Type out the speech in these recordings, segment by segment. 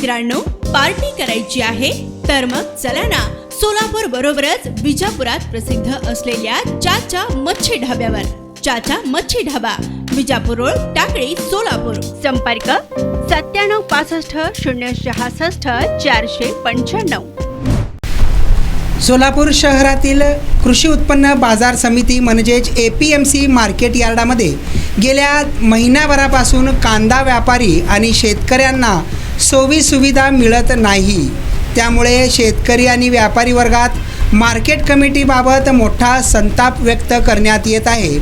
मित्रांनो, पार्टी करायची आहे तर मग चला ना सोलापूर बरोबरच विजापुरात प्रसिद्ध असलेल्या चाचा मच्छी ढाब्यावर। चाचा मच्छी ढाबा, विजापूर रोड, टाकळी, सोलापूर। संपर्क 9765 सोलापूर शहरातील कृषी उत्पन्न बाजार समिती म्हणजेच APMC मार्केट यार्डामध्ये गेल्या महिन्याभरापासून कांदा व्यापारी आणि शेतकऱ्यांना सोयी सुविधा मिळत नाही। त्यामुळे शेतकरी आणि व्यापारी वर्गात मार्केट कमिटीबाबत मोठा संताप व्यक्त करण्यात येत आहे।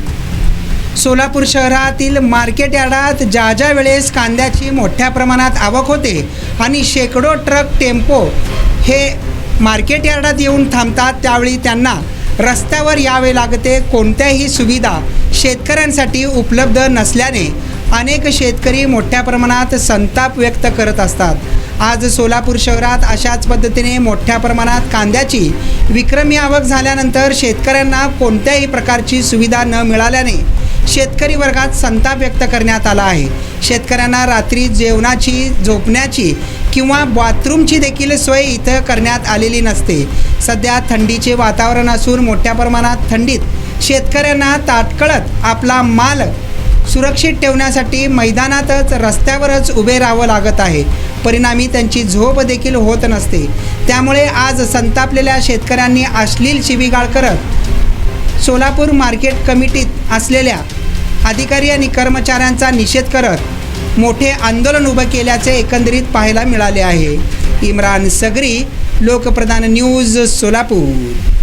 सोलापूर शहरातील मार्केट यार्डात ज्या वेळेस कांद्याची मोठ्या प्रमाणात आवक होते आणि शेकडो ट्रक टेम्पो हे मार्केट यार्डात येऊन थांबतात, त्यावेळी त्यांना रस्त्यावर यावे लागते। कोणत्याही सुविधा शेतकऱ्यांसाठी उपलब्ध नसल्याने अनेक शेतकरी मोठ्या प्रमाणात संताप व्यक्त करत असतात। आज सोलापूर शहरात अशाच पद्धतीने मोठ्या प्रमाणात कांद्याची विक्रमी आवक झाल्यानंतर शेतकऱ्यांना कोणत्याही प्रकारची सुविधा न मिळाल्याने शेतकरी वर्गात संताप व्यक्त करण्यात आला आहे। शेतकऱ्यांना रात्री जेवणाची, झोपण्याची किंवा बाथरूमची देखील सोय इथं करण्यात आलेली नसते। सध्या थंडीचे वातावरण असून मोठ्या प्रमाणात थंडीत शेतकऱ्यांना ताटकळत आपला माल सुरक्षित ठेवण्यासाठी मैदानातच, रस्त्यावरच उभे राहावं लागत आहे। परिणामी त्यांची झोप देखील होत नसते। त्यामुळे आज संतापलेल्या शेतकऱ्यांनी अश्लील शिवीगाळ करत सोलापूर मार्केट कमिटीत असलेल्या अधिकारी आणि कर्मचाऱ्यांचा निषेध करत मोठे आंदोलन उभं केल्याचे एकंदरीत पाहायला मिळाले आहे। इम्रान सगरी, लोकप्रधान न्यूज, सोलापूर।